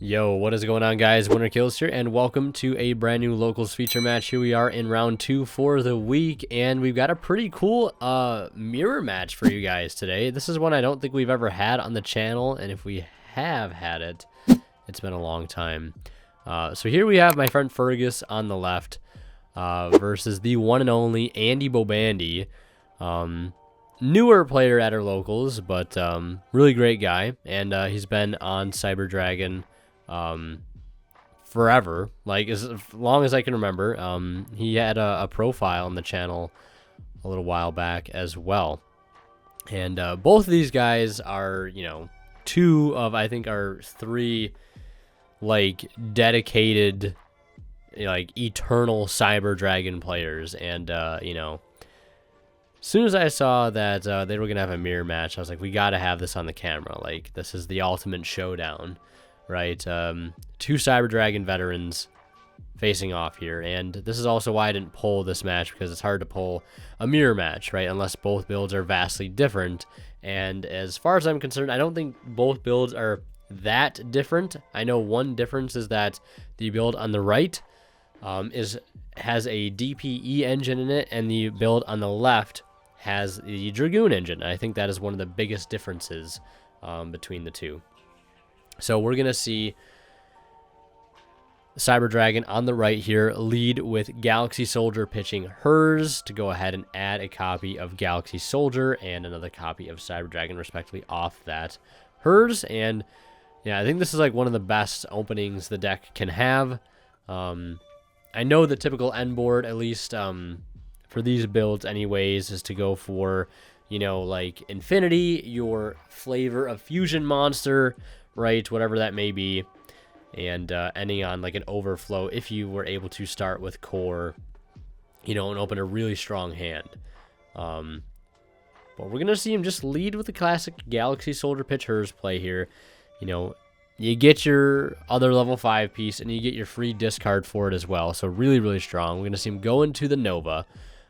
Yo, what is going on, guys? Winner Kills here, and welcome to a brand new locals feature match. Here we are in round 2 for the week, and we've got a pretty cool mirror match for you guys today. This is one I don't think we've ever had on the channel, and if we have had it, it's been a long time. So here we have my friend Fergus on the left versus the one and only Andy Bobandy. Newer player at our locals, but really great guy, and he's been on Cyber Dragon forever, like as long as I can remember. He had a profile on the channel a little while back as well, and both of these guys are, you know, two of, I think, our three like dedicated, like eternal Cyber Dragon players. And you know, as soon as I saw that they were gonna have a mirror match, I was like, we gotta have this on the camera. Like, this is the ultimate showdown, right? Two Cyber Dragon veterans facing off here, and this is also why I didn't pull this match, because it's hard to pull a mirror match, right? Unless both builds are vastly different. And as far as I'm concerned, I don't think both builds are that different. I know one difference is that the build on the right has a DPE engine in it, and the build on the left has the Dragoon engine. I think that is one of the biggest differences between the two. So we're going to see Cyber Dragon on the right here lead with Galaxy Soldier pitching hers to go ahead and add a copy of Galaxy Soldier and another copy of Cyber Dragon respectively off that hers. And yeah, I think this is like one of the best openings the deck can have. I know the typical end board, at least for these builds anyways, is to go for, you know, like Infinity, your Flavor of Fusion monster, right, whatever that may be, and ending on like an Overflow if you were able to start with Core, you know, and open a really strong hand. But we're going to see him just lead with the classic Galaxy Soldier pitch hers play here. You know, you get your other level 5 piece, and you get your free discard for it as well. So really, really strong. We're going to see him go into the Nova.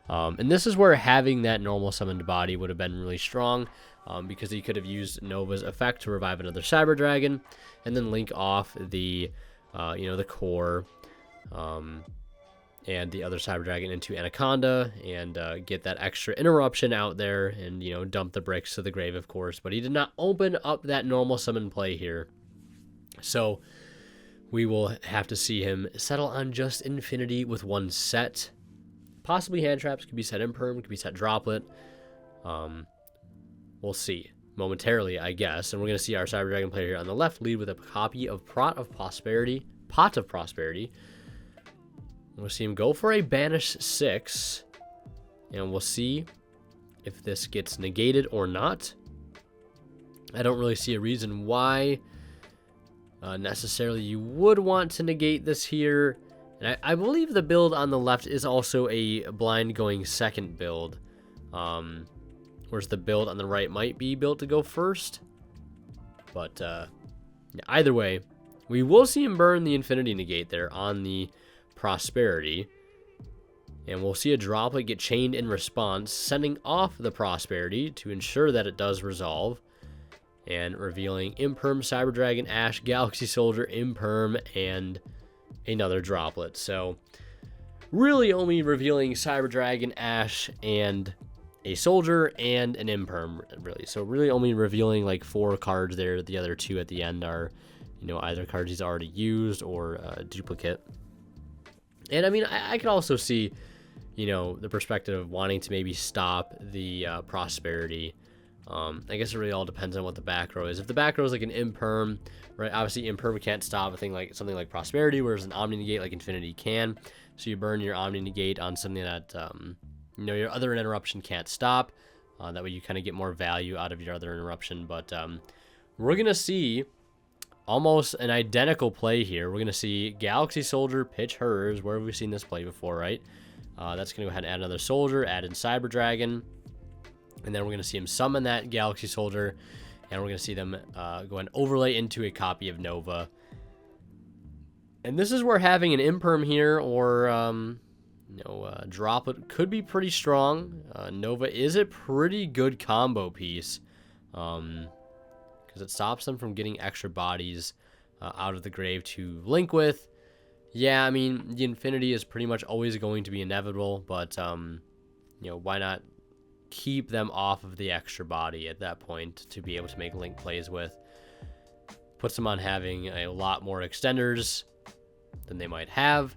And this is where having that normal summoned body would have been really strong, because he could have used Nova's effect to revive another Cyber Dragon, and then link off the, you know, the Core and the other Cyber Dragon into Anaconda, and get that extra interruption out there, and, you know, dump the bricks to the grave, of course. But he did not open up that normal summon play here. So we will have to see him settle on just Infinity with one set. Possibly hand traps, could be set Imperm, could be set Droplet. We'll see momentarily, I guess. And we're going to see our Cyber Dragon player here on the left lead with a copy of Pot of Prosperity. We'll see him go for a Banish 6. And we'll see if this gets negated or not. I don't really see a reason why necessarily you would want to negate this here. And I believe the build on the left is also a blind going second build, whereas the build on the right might be built to go first. But either way, we will see him burn the Infinity negate there on the Prosperity, and we'll see a Droplet get chained in response, sending off the Prosperity to ensure that it does resolve, and revealing Imperm, Cyber Dragon, Ash, Galaxy Soldier, Imperm, and another Droplet. So really only revealing Cyber Dragon, Ash, and a Soldier and an Imperm, really. So really only revealing like 4 cards there. The other 2 at the end are, you know, either cards he's already used or a duplicate. And I mean, I could also see, you know, the perspective of wanting to maybe stop the Prosperity. I guess it really all depends on what the back row is. If the back row is like an Imperm, right? Obviously, Imperm can't stop a thing like something like Prosperity, whereas an Omni Negate like Infinity can. So you burn your Omni Negate on something that, you know, your other interruption can't stop. That way you kind of get more value out of your other interruption. But we're going to see almost an identical play here. We're going to see Galaxy Soldier pitch hers. Where have we seen this play before, right? That's going to go ahead and add another Soldier, add in Cyber Dragon. And then we're going to see him summon that Galaxy Soldier, and we're going to see them go and overlay into a copy of Nova. And this is where having an Imperm here or, you know, Droplet could be pretty strong. Nova is a pretty good combo piece, because it stops them from getting extra bodies out of the grave to link with. Yeah, I mean, the Infinity is pretty much always going to be inevitable, but, why not keep them off of the extra body at that point to be able to make link plays with? Puts them on having a lot more extenders than they might have.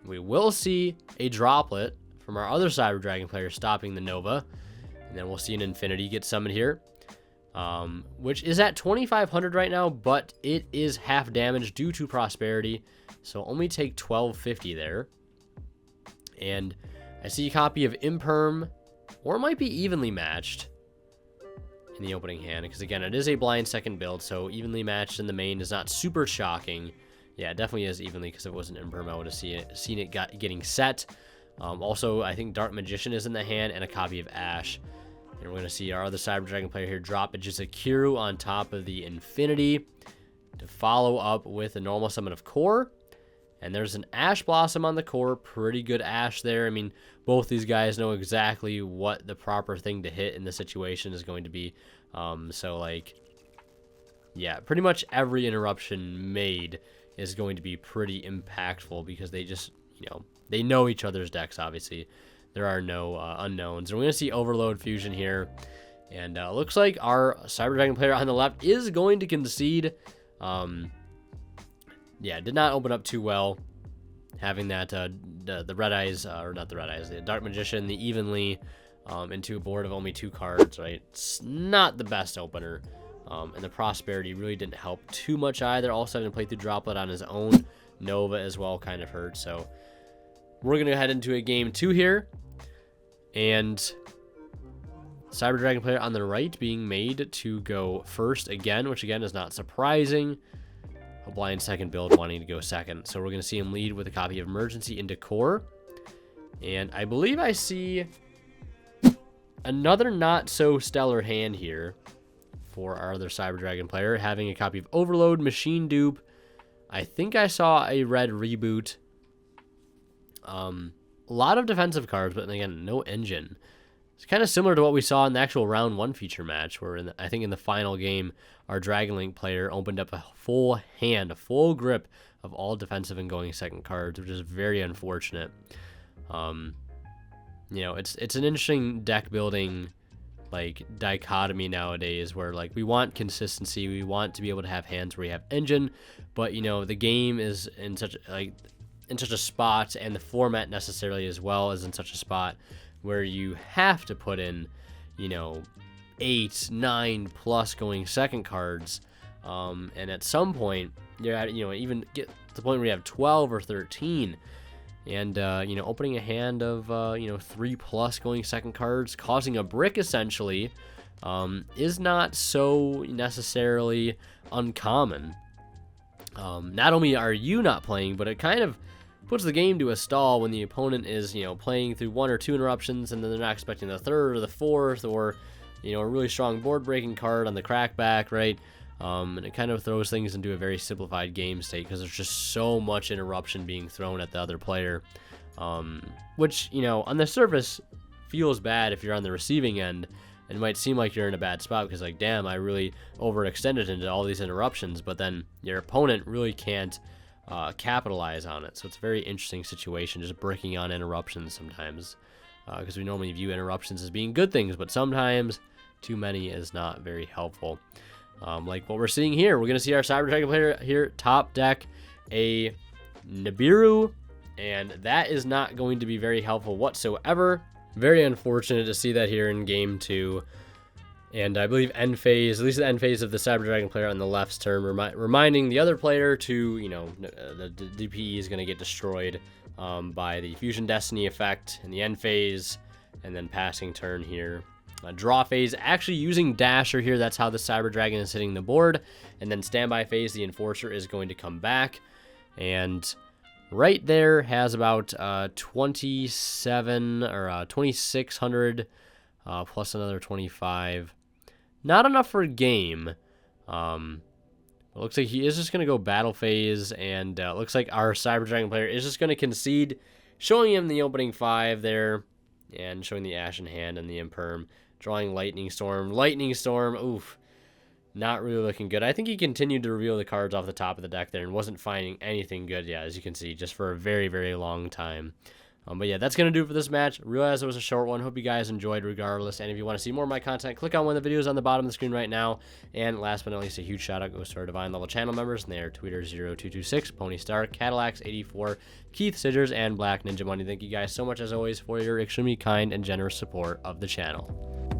We will see a droplet from our other Cyber Dragon player stopping the Nova, and then we'll see an Infinity get summoned here, which is at 2,500 right now, but it is half damage due to Prosperity, so only take 1,250 there. And I see a copy of Imperm, or it might be evenly matched in the opening hand, because again, it is a blind second build, so evenly matched in the main is not super shocking. Yeah, it definitely is evenly, because if it wasn't Imperm, I would have seen it getting set. Also, I think Dark Magician is in the hand, and a copy of Ash. And we're going to see our other Cyber Dragon player here drop just a Kiru on top of the Infinity to follow up with a normal summon of Core. And there's an Ash Blossom on the Core. Pretty good Ash there. I mean, both these guys know exactly what the proper thing to hit in the situation is going to be. Yeah, pretty much every interruption made is going to be pretty impactful, because they just, they know each other's decks, obviously. There are no unknowns. And we're going to see Overload Fusion here. And looks like our Cyber Dragon player on the left is going to concede. Yeah, did not open up too well, having that the Red Eyes, or not the Red Eyes, the Dark Magician, the Evenly, into a board of only 2 cards, right? It's not the best opener. And the Prosperity really didn't help too much either. Also having to play through Droplet on his own. Nova as well kind of hurt. So we're going to head into a game 2 here. And Cyber Dragon player on the right being made to go first again, which again is not surprising. A blind second build wanting to go second. So we're going to see him lead with a copy of Emergency into Core. And I believe I see another not so stellar hand here for our other Cyber Dragon player, having a copy of Overload, Machine Dupe. I think I saw a red Reboot. A lot of defensive cards, but again, no engine. It's kind of similar to what we saw in the actual round 1 feature match, where I think in the final game, our Dragon Link player opened up a full hand, a full grip of all defensive and going second cards, which is very unfortunate. It's an interesting deck building dichotomy nowadays, where we want consistency, we want to be able to have hands where we have engine, but the game is in such a spot, and the format necessarily as well is in such a spot where you have to put in 8, 9 plus going second cards, and at some point you're at even get to the point where you have 12 or 13. And, opening a hand of, 3 plus going second cards, causing a brick essentially, is not so necessarily uncommon. Not only are you not playing, but it kind of puts the game to a stall when the opponent is, playing through 1 or 2 interruptions, and then they're not expecting the 3rd or the 4th, or, a really strong board breaking card on the crackback, right? And it kind of throws things into a very simplified game state, because there's just so much interruption being thrown at the other player, which, on the surface feels bad if you're on the receiving end. It might seem like you're in a bad spot, because damn, I really overextended into all these interruptions, but then your opponent really can't capitalize on it. So it's a very interesting situation, just breaking on interruptions sometimes, because we normally view interruptions as being good things, but sometimes too many is not very helpful. Like what we're seeing here, we're going to see our Cyber Dragon player here top deck a Nibiru, and that is not going to be very helpful whatsoever. Very unfortunate to see that here in game 2. And I believe end phase, at least the end phase of the Cyber Dragon player on the left's turn, reminding the other player to, the DPE is going to get destroyed by the Fusion Destiny effect in the end phase, and then passing turn here. Draw phase, actually using Dasher here, that's how the Cyber Dragon is hitting the board. And then standby phase, the Enforcer is going to come back. And right there has about 27 or 2,600 plus another 25. Not enough for a game. It looks like he is just going to go battle phase, and looks like our Cyber Dragon player is just going to concede, showing him the opening 5 there, and showing the Ash in hand and the Imperm. Drawing Lightning Storm. Lightning Storm, oof. Not really looking good. I think he continued to reveal the cards off the top of the deck there and wasn't finding anything good, yeah, as you can see, just for a very, very long time. But yeah, that's going to do it for this match. Realize it was a short one. Hope you guys enjoyed regardless. And if you want to see more of my content, click on one of the videos on the bottom of the screen right now. And last but not least, a huge shout out goes to our Divine Level channel members. And they are Tweeter0226, Pony Star, Cadillacs84, Keith Sidgers, and Black Ninja Money. Thank you guys so much as always for your extremely kind and generous support of the channel.